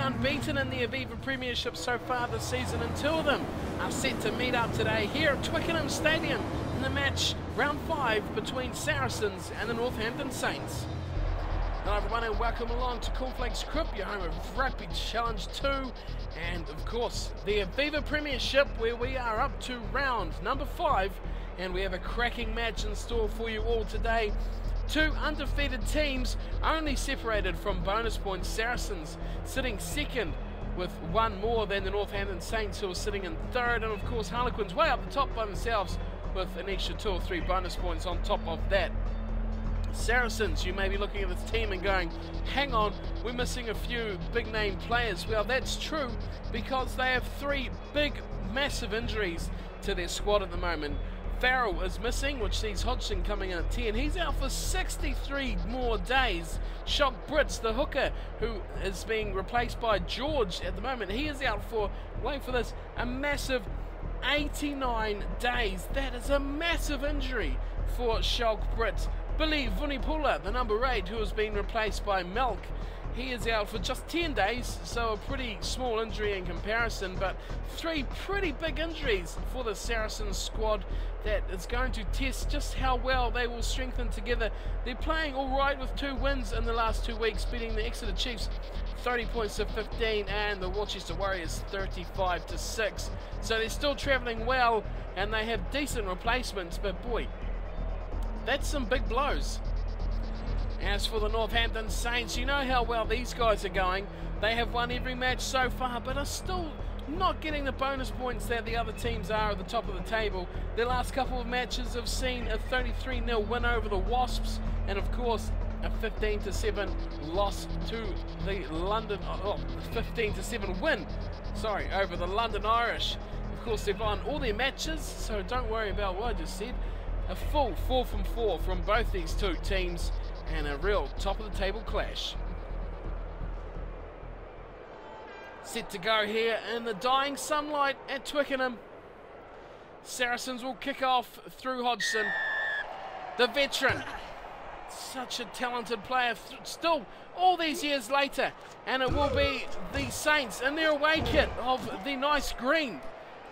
unbeaten in the Aviva Premiership so far this season, and 2 of them are set to meet up today here at Twickenham Stadium in the match round 5 between Saracens and the Northampton Saints. Hello everyone and welcome along to Cornflakes Crib, your home of Rugby Challenge 2 and of course the Aviva Premiership, where we are up to round number 5 and we have a cracking match in store for you all today. 2 undefeated teams, only separated from bonus points. Saracens sitting second with 1 more than the Northampton Saints, who are sitting in third, and of course Harlequins way up the top by themselves with an extra 2 or 3 bonus points on top of that. Saracens, you may be looking at this team and going, hang on, we're missing a few big name players. Well, that's true, because they have 3 big massive injuries to their squad at the moment. Farrell is missing, which sees Hodgson coming in at 10. He's out for 63 more days. Shock Brits, the hooker, who is being replaced by George at the moment, he is out for, wait for this, a massive 89 days. That is a massive injury for Shock Brits. Billy Vunipula, the number 8, who has been replaced by Milk, he is out for just 10 days, so a pretty small injury in comparison, but 3 pretty big injuries for the Saracens squad that is going to test just how well they will strengthen together. They're playing alright with 2 wins in the last 2 weeks, beating the Exeter Chiefs 30 points to 15 and the Worcester Warriors 35 to 6. So they're still travelling well and they have decent replacements, but boy, that's some big blows. As for the Northampton Saints, you know how well these guys are going. They have won every match so far, but are still not getting the bonus points that the other teams are at the top of the table. Their last couple of matches have seen a 33-0 win over the Wasps, and of course a 15-7 loss to the London, 15-7 win, over the London Irish. Of course, they've won all their matches, so don't worry about what I just said. A full 4 from 4 from both these 2 teams, and a real top of the table clash. Set to go here in the dying sunlight at Twickenham. Saracens will kick off through Hodgson, the veteran. Such a talented player still all these years later, and it will be the Saints in their away kit of the nice green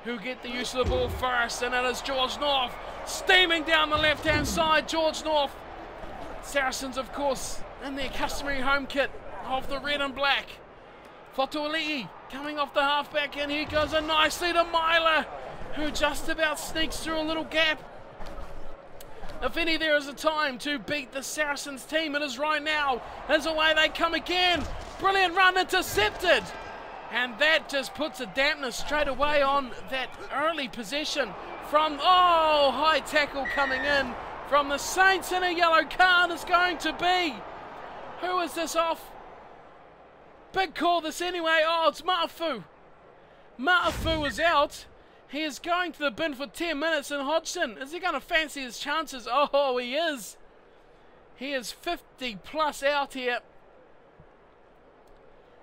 who get the use of the ball first, and it is George North steaming down the left hand side. George North, Saracens of course in their customary home kit of the red and black. Fotuali'i coming off the halfback, and here goes a nicely to Myler, who just about sneaks through a little gap. If any there is a time to beat the Saracens team, it is right now, as away they come again. Brilliant run, intercepted, and that just puts a dampener straight away on that early possession from, high tackle coming in from the Saints, and a yellow card is going to be. Who is this off? Big call this anyway. It's Ma'afu. Ma'afu is out. He is going to the bin for 10 minutes, and Hodgson, is he going to fancy his chances? Oh, he is. He is 50 plus out here.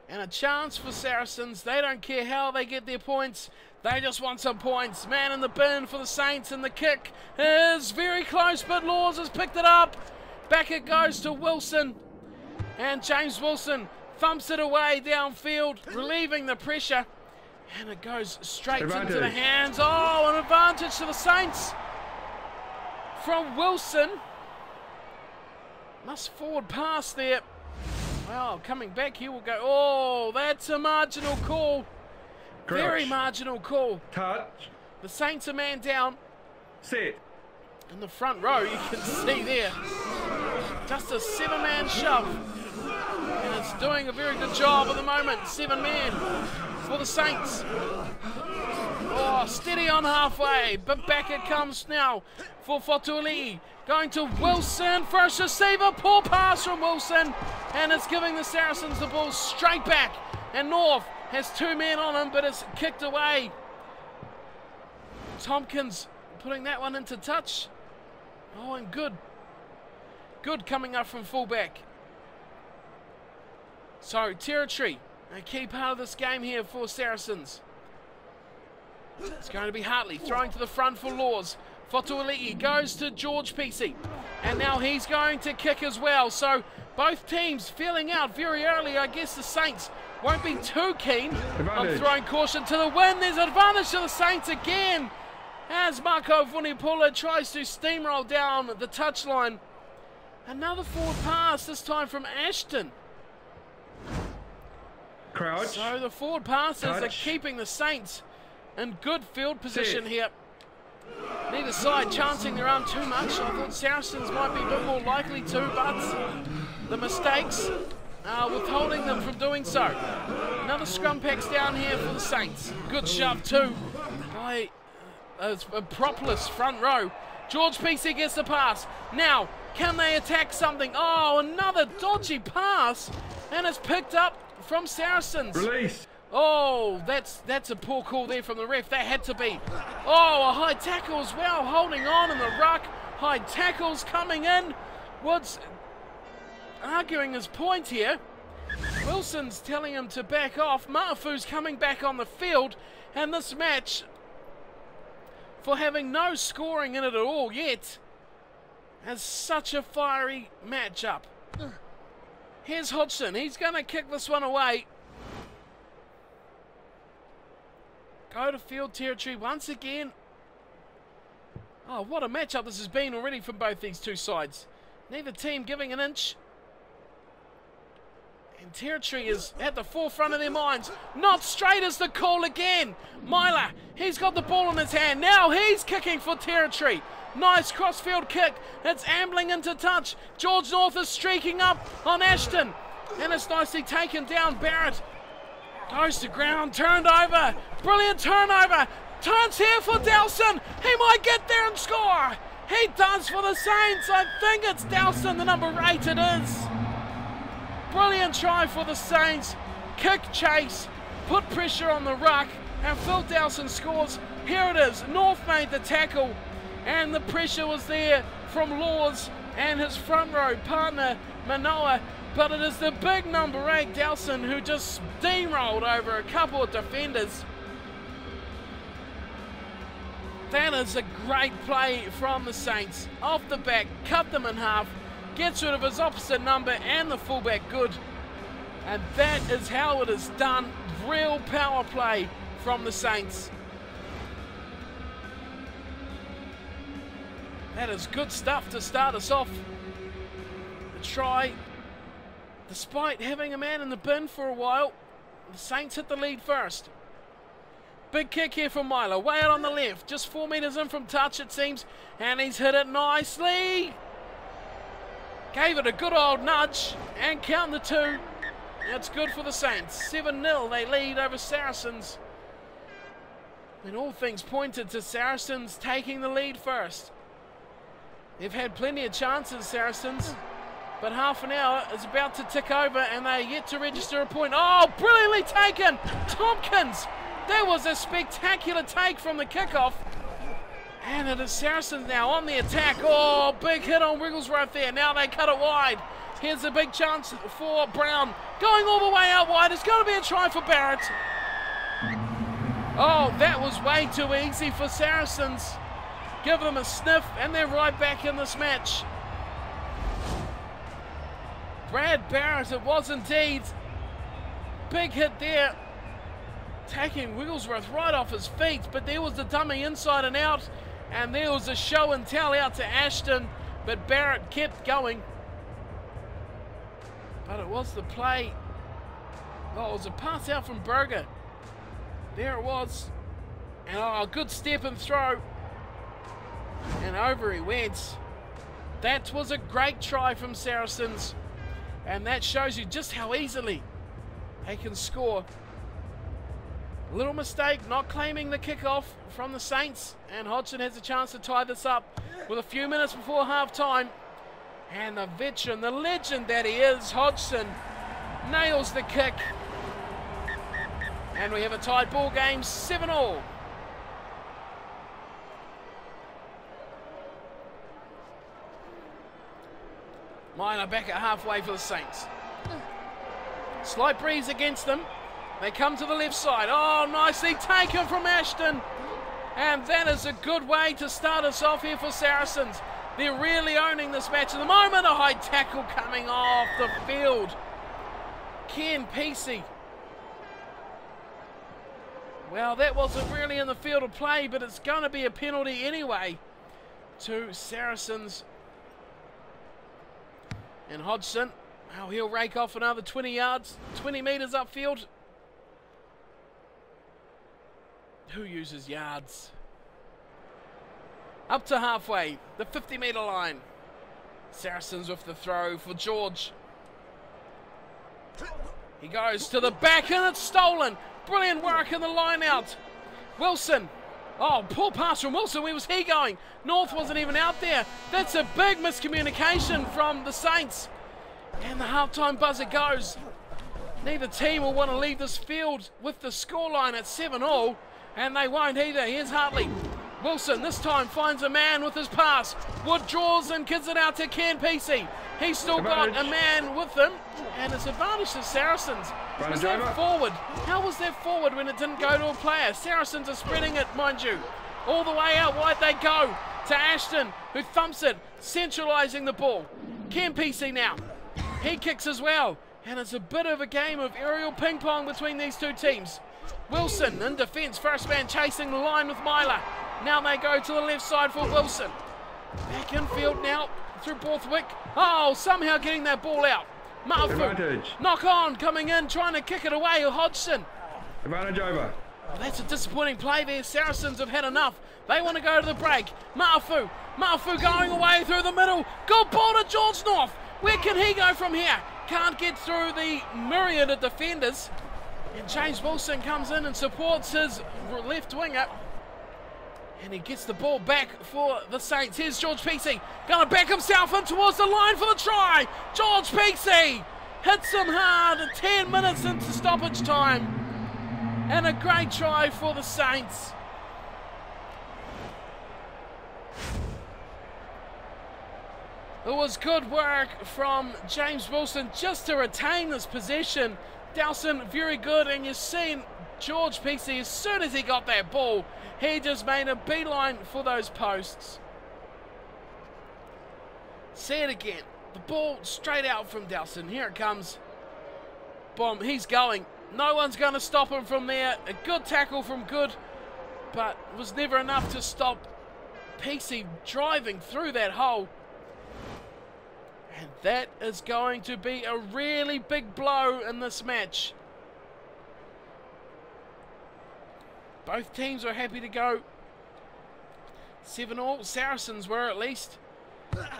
And a chance for Saracens. They don't care how they get their points. They just want some points. Man in the bin for the Saints, and the kick is very close, but Laws has picked it up. Back it goes to Wilson. And James Wilson thumps it away downfield, relieving the pressure. And it goes straight into the hands. An advantage to the Saints from Wilson. Must forward pass there. Well, coming back here will go. That's a marginal call. Crouch. Very marginal call. Touch. The Saints are man down. Sit. In the front row, you can see there. Just a 7-man shove. And it's doing a very good job at the moment. 7 men for the Saints. Steady on halfway, but back it comes now for Fotuali'i. Going to Wilson, first receiver, poor pass from Wilson, and it's giving the Saracens the ball straight back. And North has 2 men on him, but it's kicked away. Tompkins putting that one into touch. And good. Good coming up from fullback. So, territory, a key part of this game here for Saracens. It's going to be Hartley throwing to the front for Laws. Fotuali'i goes to George Peacey, and now he's going to kick as well. So both teams feeling out very early. I guess the Saints won't be too keen on Advantage. throwing caution to the wind. There's advantage to the Saints again as Marco Vunipola tries to steamroll down the touchline. Another forward pass, this time from Ashton. Crouch. So the forward passes are Touch. keeping the Saints in good field position Sit. here. Neither side chancing their arm too much. I thought Saracens might be a bit more likely to, but the mistakes are withholding them from doing so. Another scrum packs down here for the Saints. Good shove too by a Propolis front row. George Peacey gets the pass. Now, can they attack something? Oh, another dodgy pass, and it's picked up from Saracens. Release. Oh, that's a poor call there from the ref. That had to be. Oh, a high tackle as well, holding on in the ruck. High tackles coming in. Woods arguing his point here. Wilson's telling him to back off. Ma'afu's coming back on the field, and this match, for having no scoring in it at all yet, has such a fiery matchup. Here's Hodgson. He's going to kick this one away. Go to field territory once again. Oh, what a matchup this has been already from both these two sides. Neither team giving an inch. And territory is at the forefront of their minds. Not straight is the call again. Myler, he's got the ball in his hand. Now he's kicking for territory. Nice crossfield kick. It's ambling into touch. George North is streaking up on Ashton. And it's nicely taken down. Barrett goes to ground, turned over. Brilliant turnover. Turns here for Dowson. He might get there and score. He does for the Saints. I think it's Dowson, the number 8 it is. Brilliant try for the Saints. Kick chase, put pressure on the ruck, and Phil Dowson scores. Here it is. North made the tackle, and the pressure was there from Laws and his front row partner Manoa. But it is the big number 8, Dowson, who just steamrolled over a couple of defenders. That is a great play from the Saints. Off the back, cut them in half, gets rid of his opposite number and the fullback good. And that is how it is done. Real power play from the Saints. That is good stuff to start us off. The try, despite having a man in the bin for a while, the Saints hit the lead first. Big kick here from Myler, way out on the left, just 4 metres in from touch it seems, and he's hit it nicely. Gave it a good old nudge, and count the 2. That's good for the Saints. 7-0, they lead over Saracens. And all things pointed to Saracens taking the lead first. They've had plenty of chances, Saracens, but half an hour is about to tick over and they're yet to register a point. Oh, brilliantly taken! Tompkins! That was a spectacular take from the kickoff. And it is Saracens now on the attack. Oh, big hit on Wigglesworth there. Now they cut it wide. Here's a big chance for Brown. Going all the way out wide. It's going to be a try for Barrett. Oh, that was way too easy for Saracens. Give them a sniff and they're right back in this match. Brad Barrett, it was indeed. Big hit there. Taking Wigglesworth right off his feet, but there was the dummy inside and out, and there was a show and tell out to Ashton, but Barrett kept going. But it was the play. Oh, it was a pass out from Berger. There it was. And oh, a good step and throw. And over he went. That was a great try from Saracens. And that shows you just how easily they can score. Little mistake not claiming the kickoff from the Saints, and Hodgson has a chance to tie this up with a few minutes before half time. And the veteran, the legend that he is, Hodgson, nails the kick. And we have a tied ball game, 7-all. Myler back at halfway for the Saints. Slight breeze against them. They come to the left side. Oh, nicely taken from Ashton. And that is a good way to start us off here for Saracens. They're really owning this match at the moment. A high tackle coming off the field. Ken Peacey Well, that wasn't really in the field of play, but it's going to be a penalty anyway to Saracens. And Hodgson, oh, he'll rake off another 20 yards, 20 metres upfield. Who uses yards? Up to halfway, the 50-metre line. Saracens with the throw for George. He goes to the back and it's stolen. Brilliant work in the line out. Wilson. Oh, poor pass from Wilson. Where was he going? North wasn't even out there. That's a big miscommunication from the Saints. And the halftime buzzer goes. Neither team will want to leave this field with the scoreline at 7-all. And they won't either. Here's Hartley. Wilson this time finds a man with his pass. Wood draws and gives it out to Ken Pesey. He's still got a man with him. And it's advantage to Saracens. Was that forward? How was that forward when it didn't go to a player? Saracens are spreading it, mind you. All the way out wide they go to Ashton, who thumps it, centralising the ball. Ken Pesey now. He kicks as well. And it's a bit of a game of aerial ping pong between these two teams. Wilson in defence, first man chasing the line with Myler. Now they go to the left side for Wilson. Back infield now through Borthwick. Oh, somehow getting that ball out. Mafu, knock on, coming in, trying to kick it away. Hodgson. Advantage over. Well, that's a disappointing play there. Saracens have had enough. They want to go to the break. Mafu going away through the middle. Good ball to George North. Where can he go from here? Can't get through the myriad of defenders. And James Wilson comes in and supports his left winger. And he gets the ball back for the Saints. Here's George Pesey. Going to back himself in towards the line for the try. George Pesey hits him hard 10 minutes into stoppage time. And a great try for the Saints. It was good work from James Wilson just to retain this possession. Dowson very good, and you've seen George Pesey, as soon as he got that ball, he just made a beeline for those posts. See it again. The ball straight out from Dowson. Here it comes. Boom, he's going. No one's going to stop him from there. A good tackle from Good, but it was never enough to stop Pesey driving through that hole. And that is going to be a really big blow in this match. Both teams are happy to go 7-all. Saracens were at least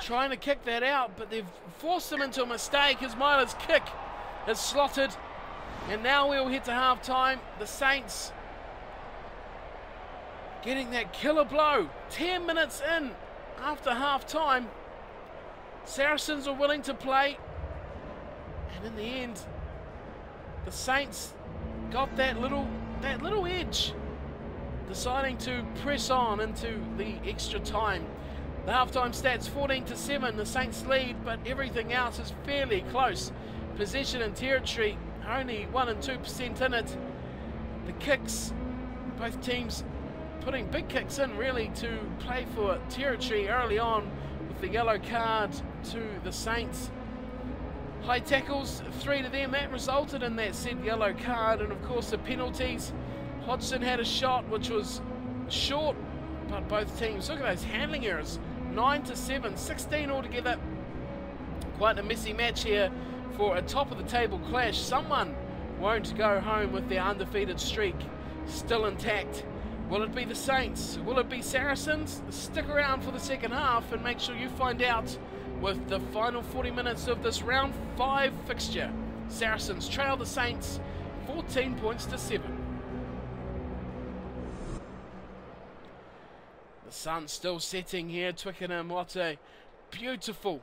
trying to kick that out, but they've forced them into a mistake as Myler's kick is slotted. And now we'll head to half-time. The Saints getting that killer blow. 10 minutes in after half-time. Saracens are willing to play, and in the end, the Saints got that little edge, deciding to press on into the extra time. The halftime stats 14-7, the Saints lead, but everything else is fairly close. Possession and territory only 1 and 2% in it. The kicks, both teams putting big kicks in really to play for territory early on. The yellow card to the Saints. High tackles, 3 to them. That resulted in that said yellow card, and of course the penalties. Hodgson had a shot which was short, but both teams, look at those handling errors. 9-7, 16 altogether. Quite a messy match here for a top of the table clash. Someone won't go home with their undefeated streak still intact. Will it be the Saints? Will it be Saracens? Stick around for the second half and make sure you find out with the final 40 minutes of this round 5 fixture. Saracens trail the Saints 14 points to 7. The sun's still setting here, Twickenham. What a beautiful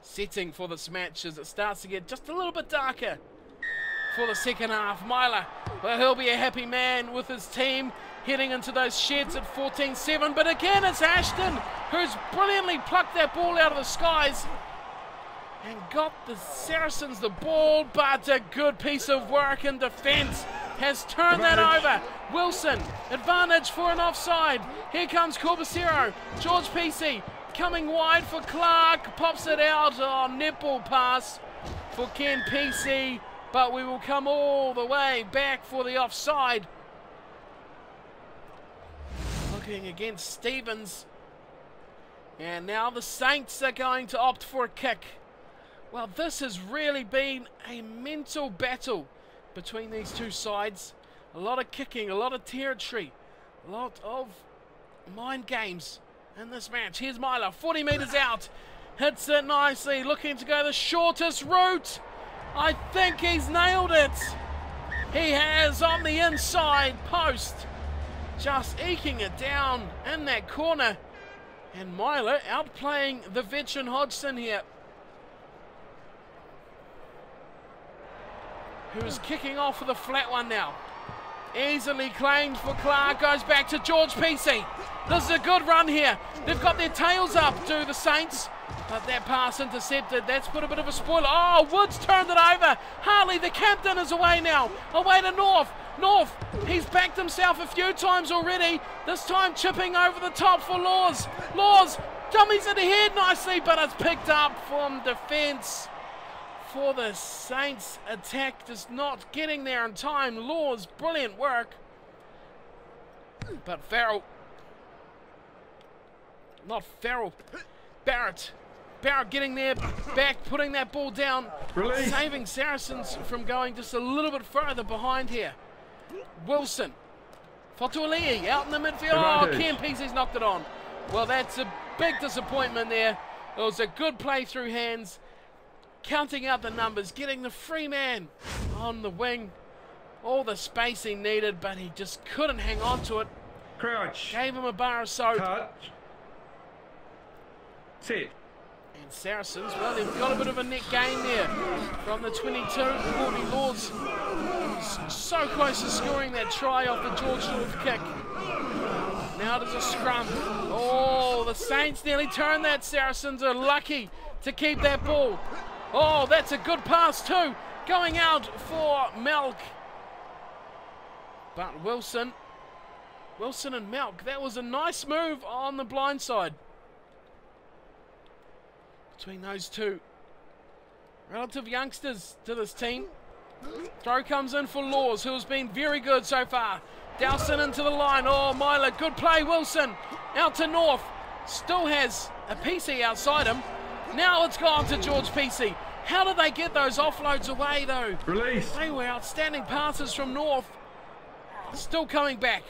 setting for this match as it starts to get just a little bit darker for the second half. Myler, well, he'll be a happy man with his team heading into those sheds at 14-7, but again it's Ashton who's brilliantly plucked that ball out of the skies and got the Saracens the ball, but a good piece of work in defence has turned that over. Wilson, advantage for an offside. Here comes Corbacero. George Pesey coming wide for Clark, pops it out. Oh, netball pass for Ken Pesey, but we will come all the way back for the offside. looking against Stevens. And now the Saints are going to opt for a kick. Well, this has really been a mental battle between these two sides. A lot of kicking, a lot of territory, a lot of mind games in this match. Here's Myler, 40 metres out. Hits it nicely, looking to go the shortest route. I think he's nailed it. He has on the inside post. Just eking it down in that corner. And Myler outplaying the veteran Hodgson here, who's kicking off with a flat one now. Easily claimed for Clark, goes back to George Peacey. This is a good run here. They've got their tails up, do the Saints. But that pass intercepted. That's put a bit of a spoiler. Oh, Woods turned it over. Harley, the captain, is away now. Away to North. North, he's backed himself a few times already. This time chipping over the top for Laws. Laws dummies it ahead nicely, but it's picked up from defence. For the Saints, attack just not getting there in time. Laws, brilliant work. But Farrell, not Farrell, Barrett getting there, back, putting that ball down, Release. saving Saracens from going just a little bit further behind here. Wilson, Fatuali'i out in the midfield. Oh, Ken Peasy's knocked it on. Well, that's a big disappointment there. It was a good play through hands, counting out the numbers, getting the free man on the wing. All the space he needed, but he just couldn't hang on to it. Crouch. Gave him a bar of soap. Touch. Sit. And Saracens, well, they've got a bit of a net gain there from the 22. Courtney Laws so close to scoring that try off the George North kick. Now there's a scrum. Oh, the Saints nearly turned that. Saracens are lucky to keep that ball. Oh, that's a good pass too. Going out for Melk. But Wilson and Melk, that was a nice move on the blind side between those two relative youngsters to this team. Throw comes in for Laws, who's been very good so far. Dowson into the line. Oh, Myler, good play. Wilson out to North. Still has a Peacey outside him. Now it's gone to George Peacey. How did they get those offloads away, though? Release. They were outstanding passes from North. Still coming back.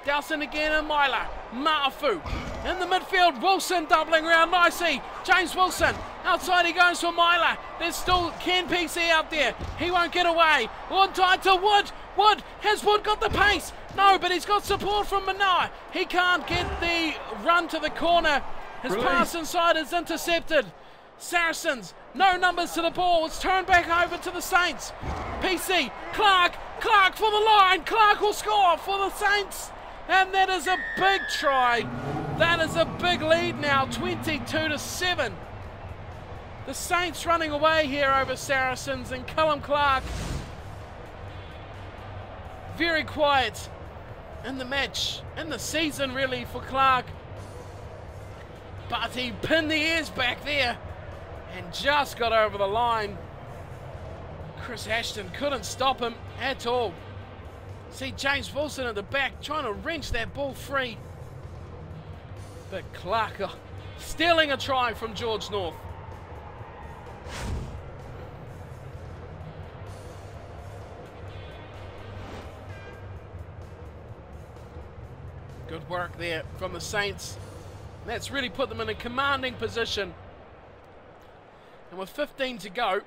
Dowson again and Myler. Ma'afu in the midfield. Wilson doubling around nicely. James Wilson. Outside he goes for Myler. There's still Ken Peacey out there. He won't get away. On tied to Wood. Wood. Has Wood got the pace? No, but he's got support from Manoa. He can't get the run to the corner. His pass inside is intercepted. Saracens, no numbers to the ball. It's turned back over to the Saints. PC, Clark for the line. Clark will score for the Saints. And that is a big try. That is a big lead now, 22-7. The Saints running away here over Saracens, and Callum Clark very quiet in the match, in the season really for Clark. But he pinned the ears back there and just got over the line. Chris Ashton couldn't stop him at all. See James Wilson at the back trying to wrench that ball free. But Clark stealing a try from George North. Good work there from the Saints. That's really put them in a commanding position. And with 15 to go,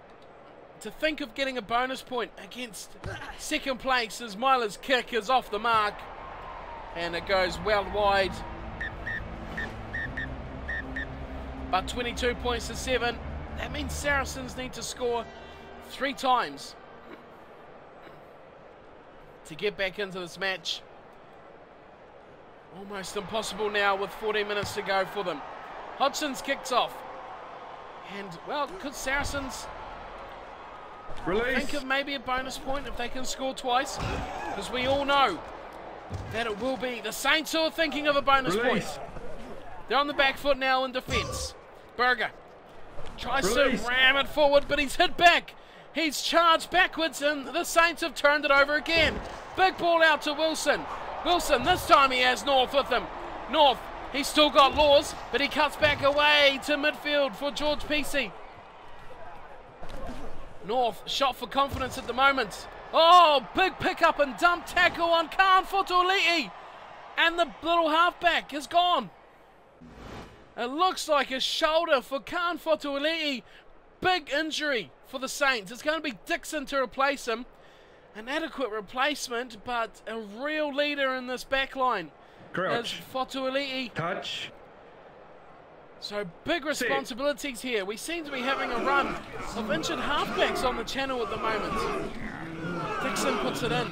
to think of getting a bonus point against second place as Myler's kick is off the mark. And it goes well wide. But 22 points to 7. That means Saracens need to score 3 times to get back into this match. Almost impossible now with 14 minutes to go for them. Hodgson's kicks off. And, well, could Saracens think of maybe a bonus point if they can score twice? Because we all know that it will be the Saints who are thinking of a bonus point. They're on the back foot now in defence. Berger tries to ram it forward, but he's hit back. He's charged backwards, and the Saints have turned it over again. Big ball out to Wilson. Wilson, this time he has North with him. North, he's still got Laws, but he cuts back away to midfield for George Peacey. North, shot for confidence at the moment. Oh, big pick-up and dump tackle on Khan Fotuali'i. And the little halfback is gone. It looks like a shoulder for Khan Fotuali'i. Big injury for the Saints. It's going to be Dixon to replace him. An adequate replacement, but a real leader in this back line is Fotuali'i. Touch. So big responsibilities here. We seem to be having a run of injured halfbacks on the channel at the moment. Dixon puts it in.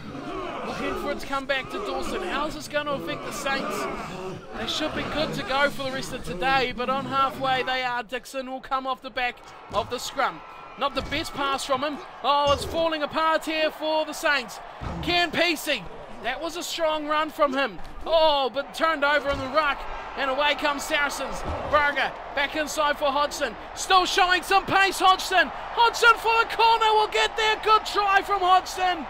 Looking for it to come back to Dawson. How's this going to affect the Saints? They should be good to go for the rest of today, but on halfway they are. Dixon will come off the back of the scrum. Not the best pass from him. Oh, it's falling apart here for the Saints. Ken Peacey. That was a strong run from him. Oh, but turned over in the ruck. And away comes Saracens. Berger back inside for Hodgson. Still showing some pace, Hodgson. Hodgson for the corner will get there. Good try from Hodgson.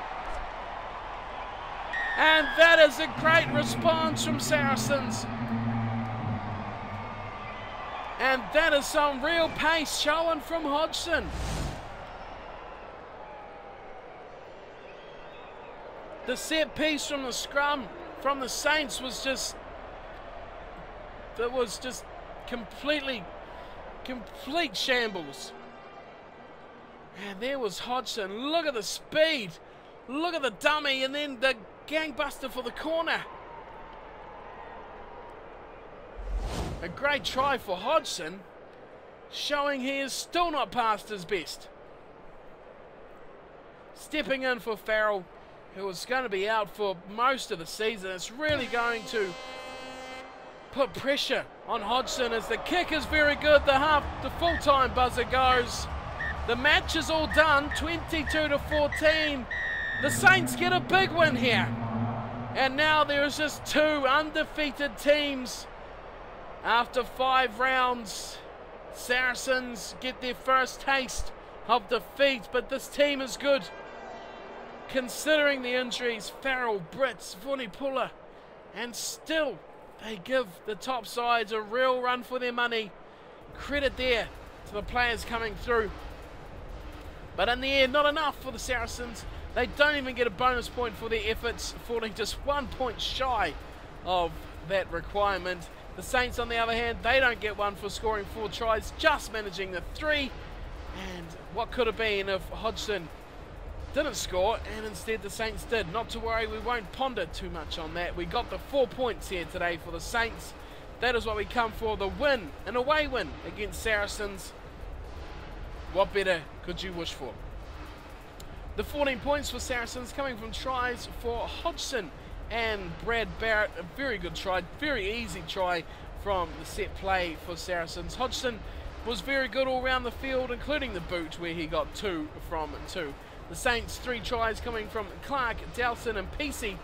And that is a great response from Saracens. And that is some real pace showing from Hodgson. The set piece from the scrum from the Saints was just... That was just complete shambles. And there was Hodgson. Look at the speed. Look at the dummy and then the gangbuster for the corner. A great try for Hodgson, showing he is still not past his best. Stepping in for Farrell, who was going to be out for most of the season. It's really going to put pressure on Hodgson as the kick is very good. The full-time buzzer goes. The match is all done, 22-14. The Saints get a big win here. And now there is just two undefeated teams after 5 rounds. Saracens get their first taste of defeat, but this team is good. Considering the injuries, Farrell, Brits, Vunipula, and still they give the top sides a real run for their money. Credit there to the players coming through. But in the end, not enough for the Saracens. They don't even get a bonus point for their efforts, falling just 1 point shy of that requirement. The Saints, on the other hand, they don't get one for scoring 4 tries, just managing the 3. And what could have been if Hodgson didn't score, and instead the Saints did. Not to worry, we won't ponder too much on that. We got the 4 points here today for the Saints. That is what we come for, the win, an away win against Saracens. What better could you wish for? The 14 points for Saracens coming from tries for Hodgson and Brad Barrett. A very good try, very easy try from the set play for Saracens. Hodgson was very good all around the field, including the boot where he got 2 from 2. The Saints 3 tries coming from Clark, Dowson and Peacey.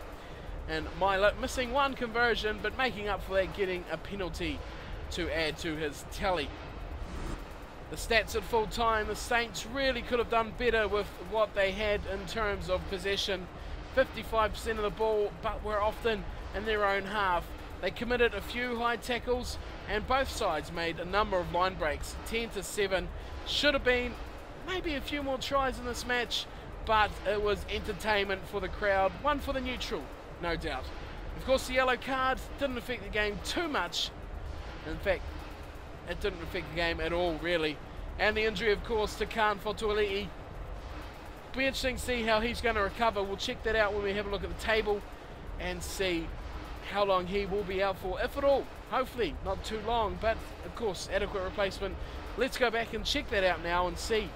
And Mylett missing 1 conversion, but making up for that, getting a penalty to add to his tally. The stats at full time, the Saints really could have done better with what they had in terms of possession. 55% of the ball, but were often in their own half. They committed a few high tackles, and both sides made a number of line breaks. 10-7. Should have been maybe a few more tries in this match, but it was entertainment for the crowd. 1 for the neutral, no doubt. Of course, the yellow card didn't affect the game too much. In fact, it didn't affect the game at all, really. And the injury, of course, to Khan Fotuali'i. Be interesting to see how he's going to recover. We'll check that out when we have a look at the table and see how long he will be out for, if at all. Hopefully not too long, but of course, adequate replacement. Let's go back and check that out now and see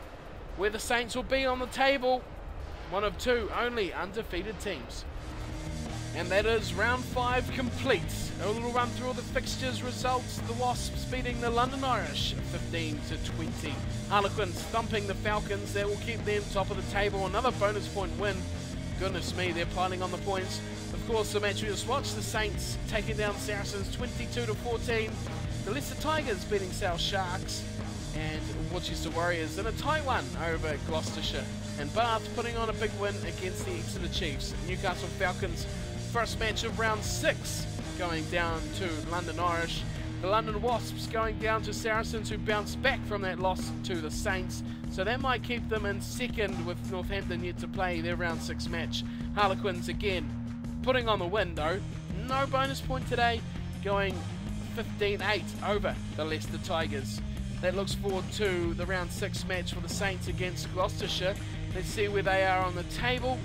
where the Saints will be on the table. One of 2 only undefeated teams. And that is round 5 complete. A little run through all the fixtures, results. The Wasps beating the London Irish 15-20. Harlequins thumping the Falcons. That will keep them top of the table. Another bonus point win. Goodness me, they're piling on the points. Of course, the match we just watched, the Saints taking down Saracens 22-14. The Leicester Tigers beating South Sharks. And Worcester Warriors in a tight one over Gloucestershire. And Bath putting on a big win against the Exeter Chiefs. Newcastle Falcons first match of round 6 going down to London Irish. The London Wasps going down to Saracens, who bounced back from that loss to the Saints. So that might keep them in second with Northampton yet to play their round 6 match. Harlequins again putting on the win though. No bonus point today, going 15-8 over the Leicester Tigers. That looks forward to the round 6 match for the Saints against Gloucestershire. Let's see where they are on the table.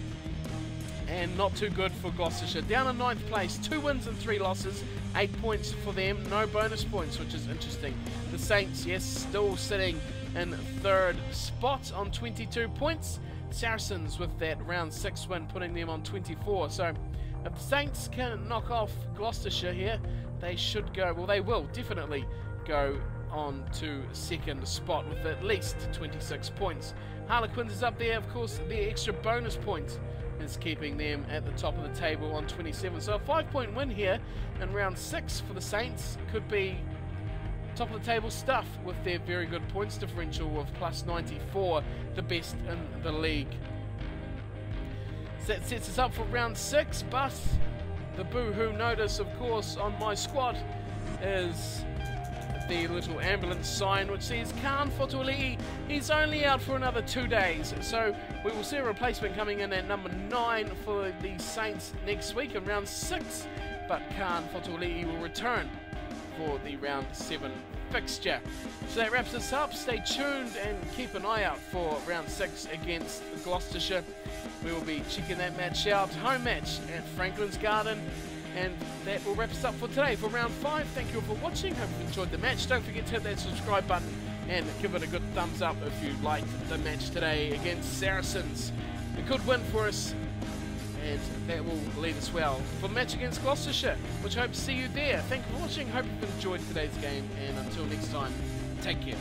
And not too good for Gloucestershire. Down in 9th place, 2 wins and 3 losses, 8 points for them, no bonus points, which is interesting. The Saints, yes, still sitting in 3rd spot on 22 points. Saracens with that round 6 win putting them on 24. So if the Saints can knock off Gloucestershire here, they should go, well they will definitely go on to 2nd spot with at least 26 points. Harlequins is up there, of course, their extra bonus point is keeping them at the top of the table on 27. So a 5-point win here in round 6 for the Saints could be top of the table stuff with their very good points differential of plus 94, the best in the league. So that sets us up for round 6, but the boo-hoo notice, of course, on my squad is the little ambulance sign which says Khan Fotuali'i, he's only out for another 2 days. So we will see a replacement coming in at number 9 for the Saints next week in round 6, but Khan Fotuali'i will return for the round 7 fixture. So that wraps us up. Stay tuned and keep an eye out for round 6 against Gloucestershire. We will be checking that match out, home match at Franklin's Garden. And that will wrap us up for today for round 5. Thank you all for watching. Hope you enjoyed the match. Don't forget to hit that subscribe button and give it a good thumbs up if you liked the match today against Saracens. A good win for us, and that will lead us well for the match against Gloucestershire, which I hope to see you there. Thank you for watching. Hope you've enjoyed today's game, and until next time, take care.